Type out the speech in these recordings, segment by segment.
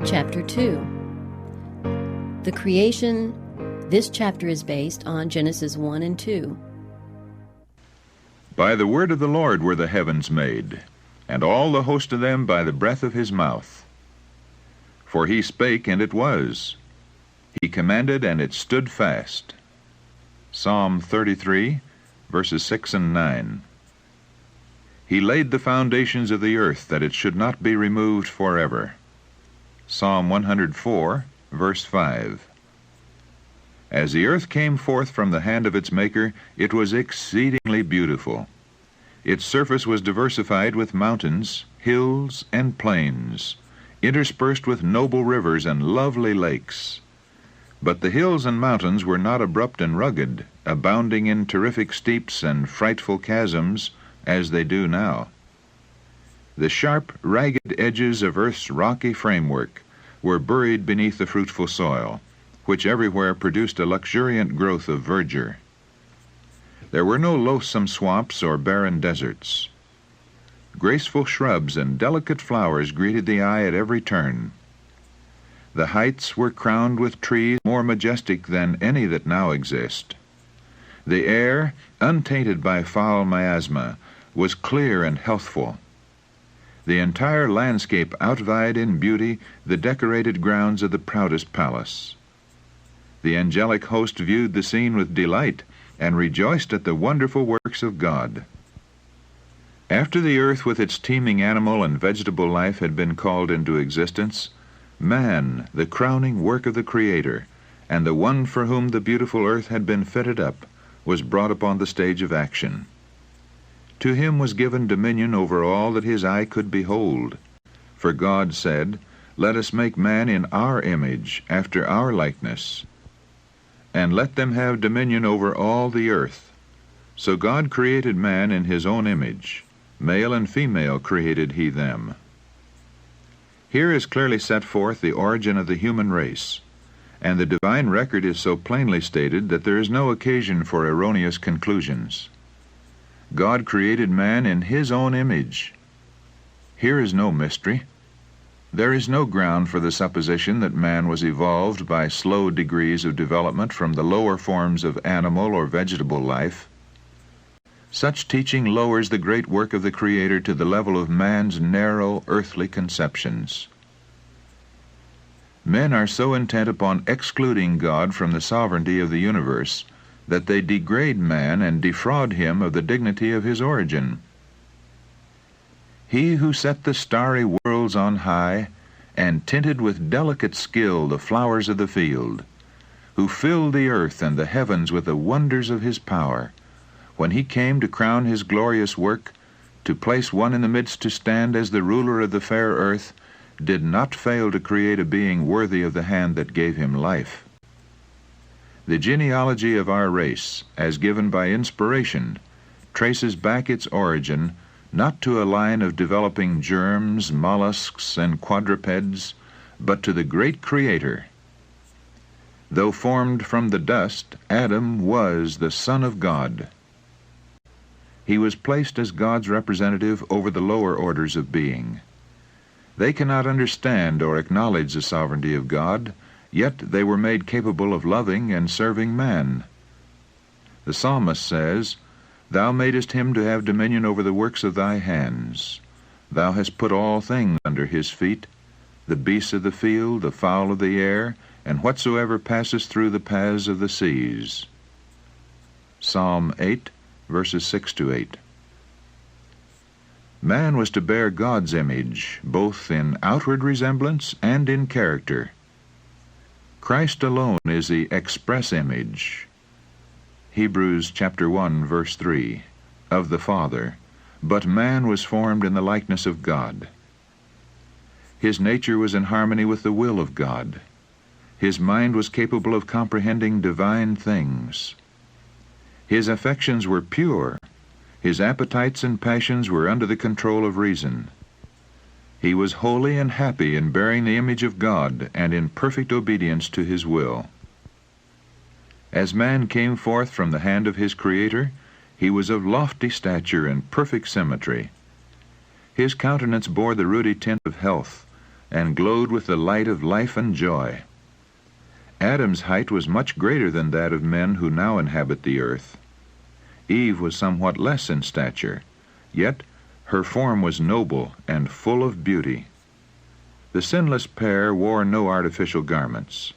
Chapter 2. The creation. This chapter is based on Genesis 1 and 2. By the word of the Lord were the heavens made, and all the host of them by the breath of his mouth. For he spake, and it was. He commanded, and it stood fast. Psalm 33, verses 6 and 9. He laid the foundations of the earth, that it should not be removed forever. Psalm 104, verse 5. As the earth came forth from the hand of its Maker, it was exceedingly beautiful. Its surface was diversified with mountains, hills, and plains, interspersed with noble rivers and lovely lakes. But the hills and mountains were not abrupt and rugged, abounding in terrific steeps and frightful chasms, as they do now. The sharp, ragged edges of earth's rocky framework were buried beneath the fruitful soil, which everywhere produced a luxuriant growth of verdure. There were no loathsome swamps or barren deserts. Graceful shrubs and delicate flowers greeted the eye at every turn. The heights were crowned with trees more majestic than any that now exist. The air, untainted by foul miasma, was clear and healthful. The entire landscape outvied in beauty the decorated grounds of the proudest palace. The angelic host viewed the scene with delight and rejoiced at the wonderful works of God. After the earth with its teeming animal and vegetable life had been called into existence, man, the crowning work of the Creator, and the one for whom the beautiful earth had been fitted up, was brought upon the stage of action. To him was given dominion over all that his eye could behold. For God said, "Let us make man in our image, after our likeness, and let them have dominion over all the earth." So God created man in his own image. Male and female created he them. Here is clearly set forth the origin of the human race, and the divine record is so plainly stated that there is no occasion for erroneous conclusions. God created man in his own image. Here is no mystery. There is no ground for the supposition that man was evolved by slow degrees of development from the lower forms of animal or vegetable life. Such teaching lowers the great work of the Creator to the level of man's narrow, earthly conceptions. Men are so intent upon excluding God from the sovereignty of the universe that they degrade man and defraud him of the dignity of his origin. He who set the starry worlds on high, and tinted with delicate skill the flowers of the field, who filled the earth and the heavens with the wonders of his power, when he came to crown his glorious work, to place one in the midst to stand as the ruler of the fair earth, did not fail to create a being worthy of the hand that gave him life. The genealogy of our race, as given by inspiration, traces back its origin not to a line of developing germs, mollusks, and quadrupeds, but to the great Creator. Though formed from the dust, Adam was the Son of God. He was placed as God's representative over the lower orders of being. They cannot understand or acknowledge the sovereignty of God, yet they were made capable of loving and serving man. The psalmist says, "Thou madest him to have dominion over the works of thy hands. Thou hast put all things under his feet, the beasts of the field, the fowl of the air, and whatsoever passes through the paths of the seas." Psalm 8, verses 6 to 8. Man was to bear God's image, both in outward resemblance and in character. Christ alone is the express image, Hebrews chapter 1, verse 3, of the Father, but man was formed in the likeness of God. His nature was in harmony with the will of God. His mind was capable of comprehending divine things. His affections were pure. His appetites and passions were under the control of reason. He was holy and happy in bearing the image of God and in perfect obedience to his will. As man came forth from the hand of his Creator, he was of lofty stature and perfect symmetry. His countenance bore the ruddy tint of health, and glowed with the light of life and joy. Adam's height was much greater than that of men who now inhabit the earth. Eve was somewhat less in stature, yet her form was noble and full of beauty. The sinless pair wore no artificial garments.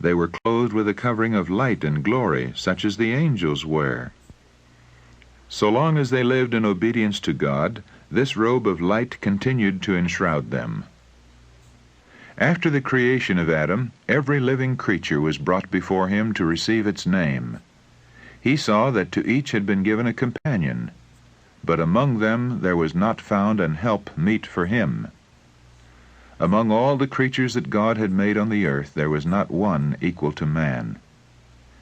They were clothed with a covering of light and glory, such as the angels wear. So long as they lived in obedience to God, this robe of light continued to enshroud them. After the creation of Adam, every living creature was brought before him to receive its name. He saw that to each had been given a companion, but among them there was not found an help meet for him. Among all the creatures that God had made on the earth, there was not one equal to man.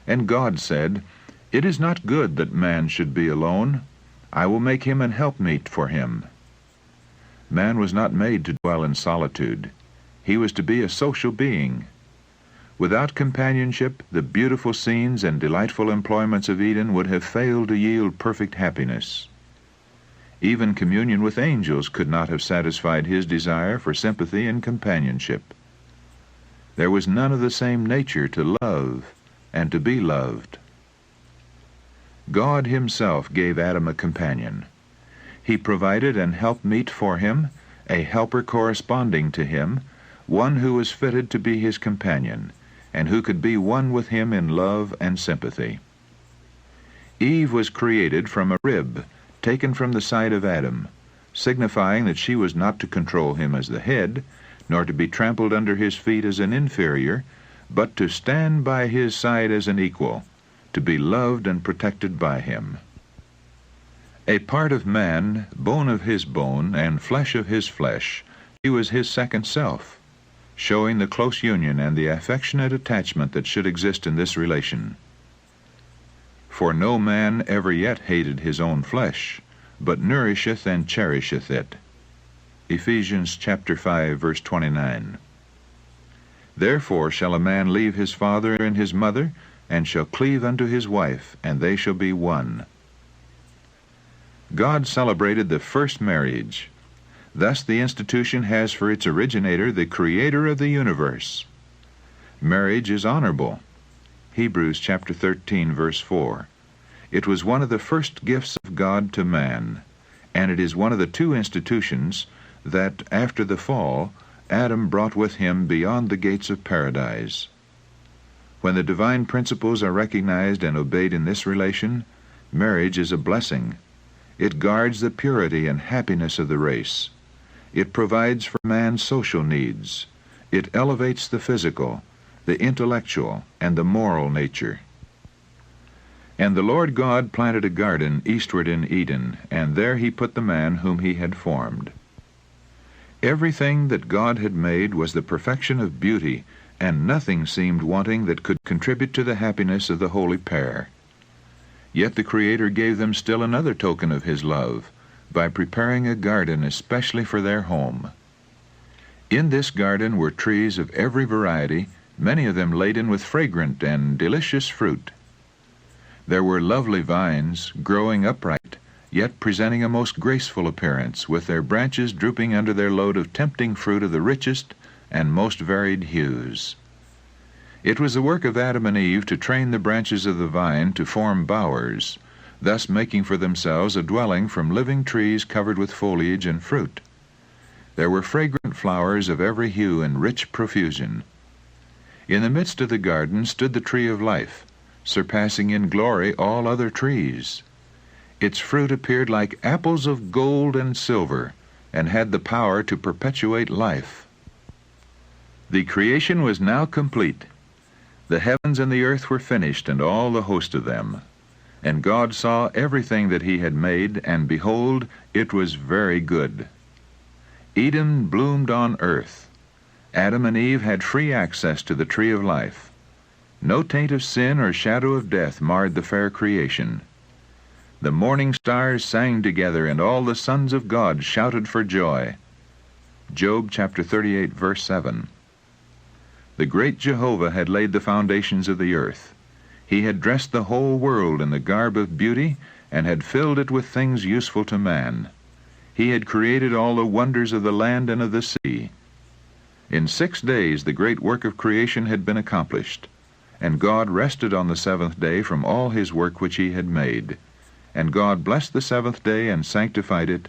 And God said, "It is not good that man should be alone. I will make him an helpmeet for him." Man was not made to dwell in solitude. He was to be a social being. Without companionship, the beautiful scenes and delightful employments of Eden would have failed to yield perfect happiness. Even communion with angels could not have satisfied his desire for sympathy and companionship. There was none of the same nature to love and to be loved. God himself gave Adam a companion. He provided an helpmeet for him, a helper corresponding to him, one who was fitted to be his companion, and who could be one with him in love and sympathy. Eve was created from a rib taken from the side of Adam, signifying that she was not to control him as the head, nor to be trampled under his feet as an inferior, but to stand by his side as an equal, to be loved and protected by him. A part of man, bone of his bone, and flesh of his flesh, she was his second self, showing the close union and the affectionate attachment that should exist in this relation. For no man ever yet hated his own flesh, but nourisheth and cherisheth it. Ephesians chapter 5, verse 29. Therefore shall a man leave his father and his mother, and shall cleave unto his wife, and they shall be one. God celebrated the first marriage. Thus the institution has for its originator the Creator of the universe. Marriage is honorable. Hebrews chapter 13, verse 4. It was one of the first gifts of God to man, and it is one of the two institutions that, after the fall, Adam brought with him beyond the gates of paradise. When the divine principles are recognized and obeyed in this relation, marriage is a blessing. It guards the purity and happiness of the race. It provides for man's social needs. It elevates the physical, the intellectual, and the moral nature. And the Lord God planted a garden eastward in Eden, and there he put the man whom he had formed. Everything that God had made was the perfection of beauty, and nothing seemed wanting that could contribute to the happiness of the holy pair. Yet the Creator gave them still another token of his love, by preparing a garden especially for their home. In this garden were trees of every variety, many of them laden with fragrant and delicious fruit. There were lovely vines, growing upright, yet presenting a most graceful appearance, with their branches drooping under their load of tempting fruit of the richest and most varied hues. It was the work of Adam and Eve to train the branches of the vine to form bowers, thus making for themselves a dwelling from living trees covered with foliage and fruit. There were fragrant flowers of every hue in rich profusion. In the midst of the garden stood the tree of life, surpassing in glory all other trees. Its fruit appeared like apples of gold and silver, and had the power to perpetuate life. The creation was now complete. The heavens and the earth were finished, and all the host of them. And God saw everything that he had made, and behold, it was very good. Eden bloomed on earth. Adam and Eve had free access to the tree of life. No taint of sin or shadow of death marred the fair creation. The morning stars sang together, and all the sons of God shouted for joy. Job chapter 38, verse 7. The great Jehovah had laid the foundations of the earth. He had dressed the whole world in the garb of beauty, and had filled it with things useful to man. He had created all the wonders of the land and of the sea. In 6 days the great work of creation had been accomplished, and God rested on the seventh day from all his work which he had made. And God blessed the seventh day and sanctified it,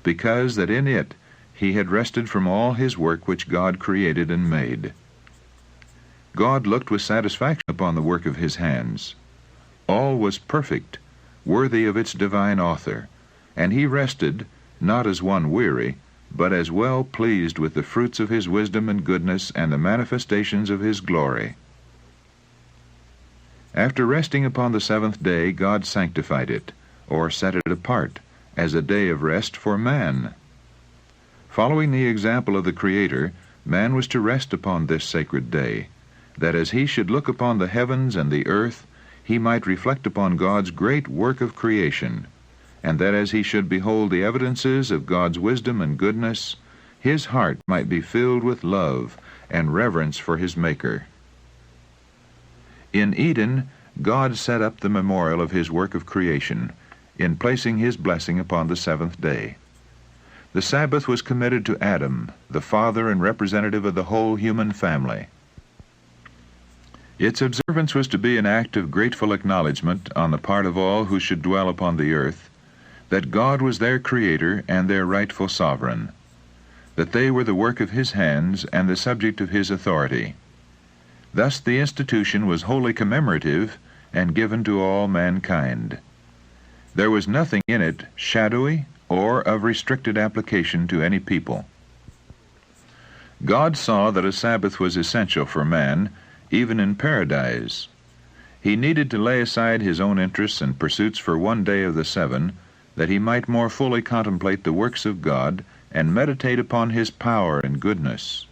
because that in it he had rested from all his work which God created and made. God looked with satisfaction upon the work of his hands. All was perfect, worthy of its divine author, and he rested, not as one weary, but as well pleased with the fruits of his wisdom and goodness and the manifestations of his glory. After resting upon the seventh day, God sanctified it, or set it apart, as a day of rest for man. Following the example of the Creator, man was to rest upon this sacred day, that as he should look upon the heavens and the earth, he might reflect upon God's great work of creation, and that as he should behold the evidences of God's wisdom and goodness, his heart might be filled with love and reverence for his Maker. In Eden, God set up the memorial of his work of creation, in placing his blessing upon the seventh day. The Sabbath was committed to Adam, the father and representative of the whole human family. Its observance was to be an act of grateful acknowledgment on the part of all who should dwell upon the earth, that God was their Creator and their rightful sovereign, that they were the work of his hands and the subject of his authority. Thus the institution was wholly commemorative and given to all mankind. There was nothing in it shadowy or of restricted application to any people. God saw that a Sabbath was essential for man, even in paradise. He needed to lay aside his own interests and pursuits for one day of the 7, that he might more fully contemplate the works of God and meditate upon his power and goodness.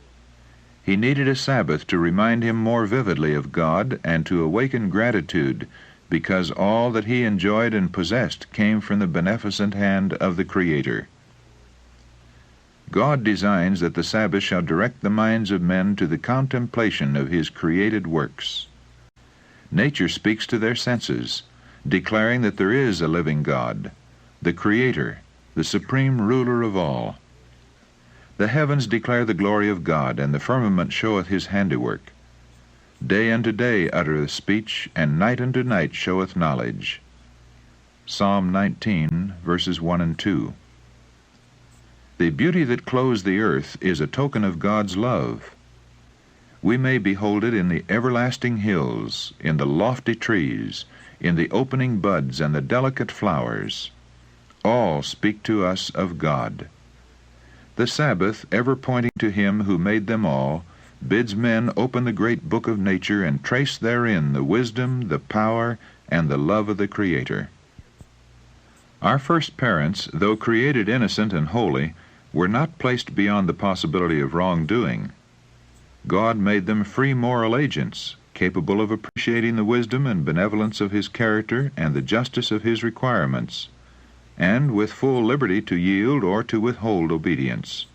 He needed a Sabbath to remind him more vividly of God and to awaken gratitude, because all that he enjoyed and possessed came from the beneficent hand of the Creator. God designs that the Sabbath shall direct the minds of men to the contemplation of his created works. Nature speaks to their senses, declaring that there is a living God, the Creator, the supreme ruler of all. The heavens declare the glory of God, and the firmament showeth his handiwork. Day unto day uttereth speech, and night unto night showeth knowledge. Psalm 19, verses 1 and 2. The beauty that clothes the earth is a token of God's love. We may behold it in the everlasting hills, in the lofty trees, in the opening buds and the delicate flowers. All speak to us of God. The Sabbath, ever pointing to him who made them all, bids men open the great book of nature and trace therein the wisdom, the power, and the love of the Creator. Our first parents, though created innocent and holy, were not placed beyond the possibility of wrongdoing. God made them free moral agents, capable of appreciating the wisdom and benevolence of his character and the justice of his requirements, and with full liberty to yield or to withhold obedience.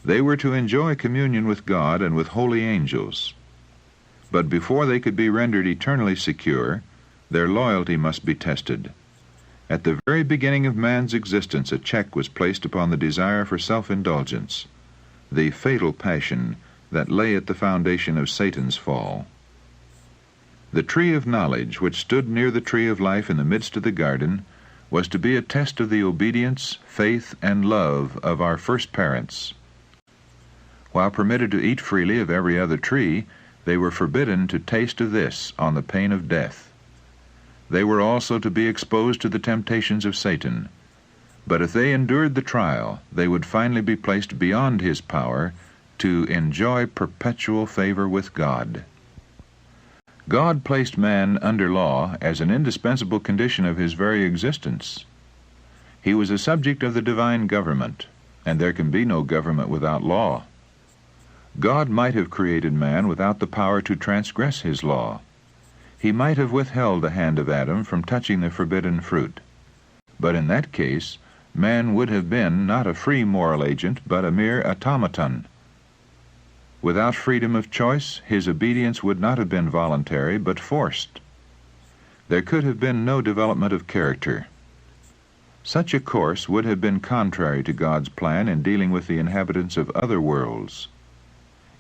They were to enjoy communion with God and with holy angels. But before they could be rendered eternally secure, their loyalty must be tested. At the very beginning of man's existence, a check was placed upon the desire for self-indulgence, the fatal passion that lay at the foundation of Satan's fall. The tree of knowledge, which stood near the tree of life in the midst of the garden, was to be a test of the obedience, faith, and love of our first parents. While permitted to eat freely of every other tree, they were forbidden to taste of this on the pain of death. They were also to be exposed to the temptations of Satan. But if they endured the trial, they would finally be placed beyond his power to enjoy perpetual favor with God. God placed man under law as an indispensable condition of his very existence. He was a subject of the divine government, and there can be no government without law. God might have created man without the power to transgress his law. He might have withheld the hand of Adam from touching the forbidden fruit. But in that case, man would have been not a free moral agent, but a mere automaton. Without freedom of choice, his obedience would not have been voluntary, but forced. There could have been no development of character. Such a course would have been contrary to God's plan in dealing with the inhabitants of other worlds.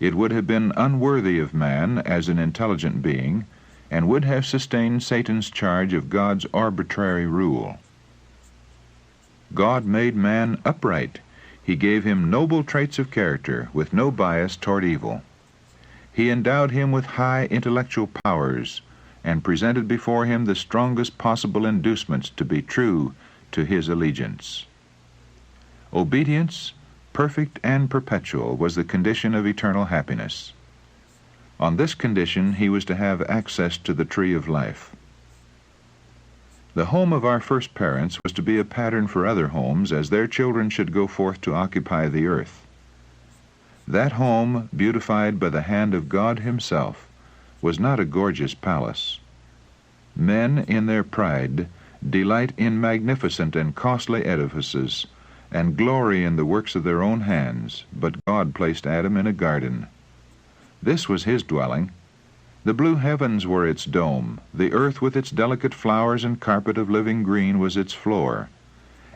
it would have been unworthy of man as an intelligent being, and would have sustained Satan's charge of God's arbitrary rule. God made man upright. He gave him noble traits of character, with no bias toward evil. He endowed him with high intellectual powers, and presented before him the strongest possible inducements to be true to his allegiance. Obedience, perfect and perpetual, was the condition of eternal happiness. On this condition he was to have access to the tree of life. The home of our first parents was to be a pattern for other homes as their children should go forth to occupy the earth. That home, beautified by the hand of God Himself, was not a gorgeous palace. Men, in their pride, delight in magnificent and costly edifices, and glory in the works of their own hands, but God placed Adam in a garden. This was his dwelling. The blue heavens were its dome, the earth with its delicate flowers and carpet of living green was its floor,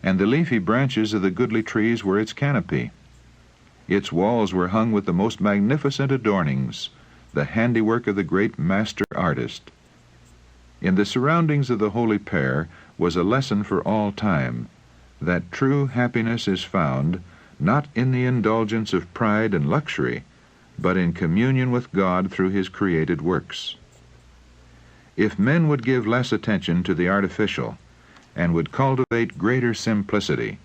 and the leafy branches of the goodly trees were its canopy. Its walls were hung with the most magnificent adornings, the handiwork of the great master artist. In the surroundings of the holy pair was a lesson for all time, that true happiness is found not in the indulgence of pride and luxury, but in communion with God through His created works. If men would give less attention to the artificial, and would cultivate greater simplicity,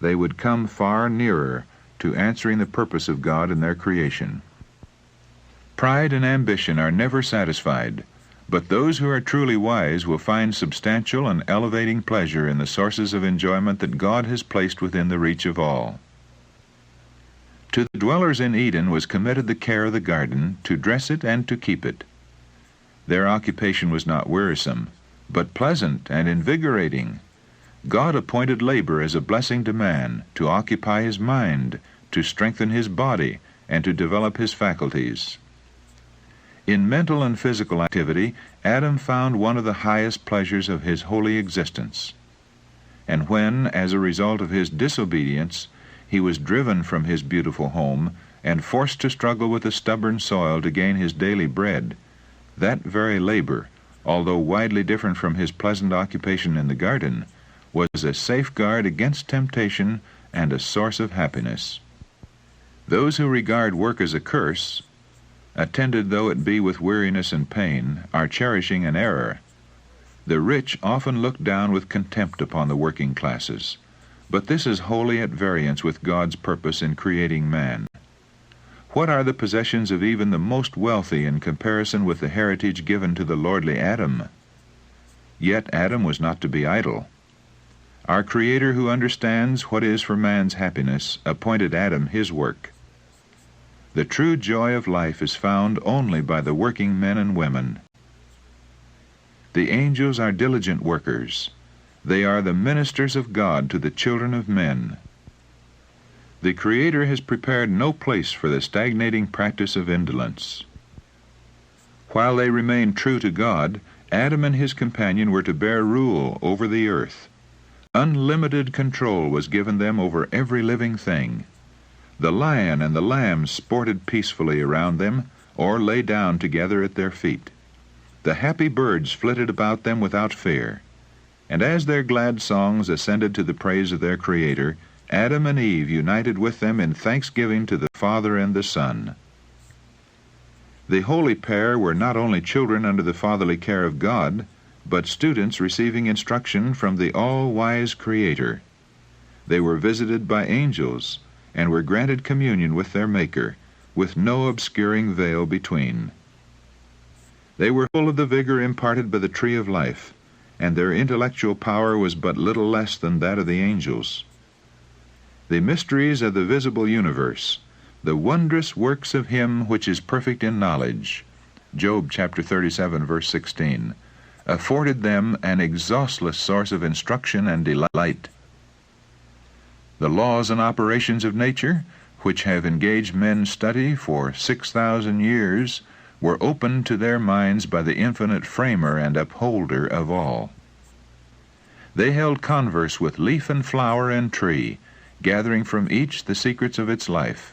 they would come far nearer to answering the purpose of God in their creation. Pride and ambition are never satisfied, but those who are truly wise will find substantial and elevating pleasure in the sources of enjoyment that God has placed within the reach of all. To the dwellers in Eden was committed the care of the garden, to dress it and to keep it. Their occupation was not wearisome, but pleasant and invigorating. God appointed labor as a blessing to man, to occupy his mind, to strengthen his body, and to develop his faculties. In mental and physical activity, Adam found one of the highest pleasures of his holy existence. And when, as a result of his disobedience, he was driven from his beautiful home and forced to struggle with the stubborn soil to gain his daily bread, that very labor, although widely different from his pleasant occupation in the garden, was a safeguard against temptation and a source of happiness. Those who regard work as a curse, attended though it be with weariness and pain, are cherishing an error. The rich often look down with contempt upon the working classes, but this is wholly at variance with God's purpose in creating man. What are the possessions of even the most wealthy in comparison with the heritage given to the lordly Adam? Yet Adam was not to be idle. Our Creator, who understands what is for man's happiness, appointed Adam his work. The true joy of life is found only by the working men and women. The angels are diligent workers. They are the ministers of God to the children of men. The Creator has prepared no place for the stagnating practice of indolence. While they remained true to God, Adam and his companion were to bear rule over the earth. Unlimited control was given them over every living thing. The lion and the lamb sported peacefully around them, or lay down together at their feet. The happy birds flitted about them without fear. And as their glad songs ascended to the praise of their Creator, Adam and Eve united with them in thanksgiving to the Father and the Son. The holy pair were not only children under the fatherly care of God, but students receiving instruction from the all-wise Creator. They were visited by angels, and were granted communion with their Maker, with no obscuring veil between. They were full of the vigor imparted by the tree of life, and their intellectual power was but little less than that of the angels. The mysteries of the visible universe, the wondrous works of Him which is perfect in knowledge, Job chapter 37, verse 16, afforded them an exhaustless source of instruction and delight. The laws and operations of nature, which have engaged men's study for 6,000 years, were opened to their minds by the infinite framer and upholder of all. They held converse with leaf and flower and tree, gathering from each the secrets of its life.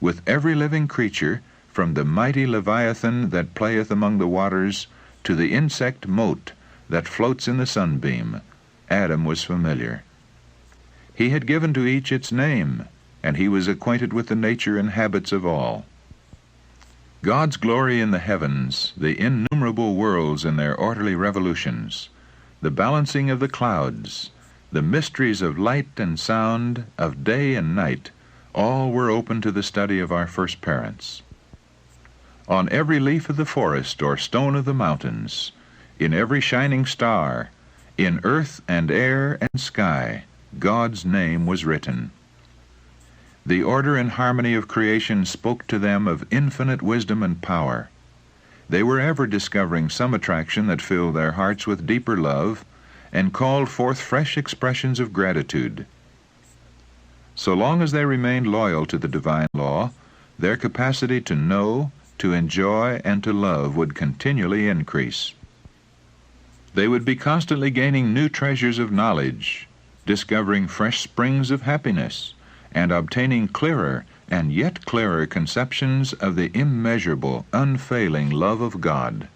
with every living creature, from the mighty Leviathan that playeth among the waters to the insect mote that floats in the sunbeam, Adam was familiar. He had given to each its name, and he was acquainted with the nature and habits of all. God's glory in the heavens, the innumerable worlds in their orderly revolutions, the balancing of the clouds, the mysteries of light and sound, of day and night, all were open to the study of our first parents. On every leaf of the forest or stone of the mountains, in every shining star, in earth and air and sky, God's name was written. The order and harmony of creation spoke to them of infinite wisdom and power. They were ever discovering some attraction that filled their hearts with deeper love and called forth fresh expressions of gratitude. So long as they remained loyal to the divine law, their capacity to know, to enjoy, and to love would continually increase. They would be constantly gaining new treasures of knowledge, discovering fresh springs of happiness, and obtaining clearer and yet clearer conceptions of the immeasurable, unfailing love of God.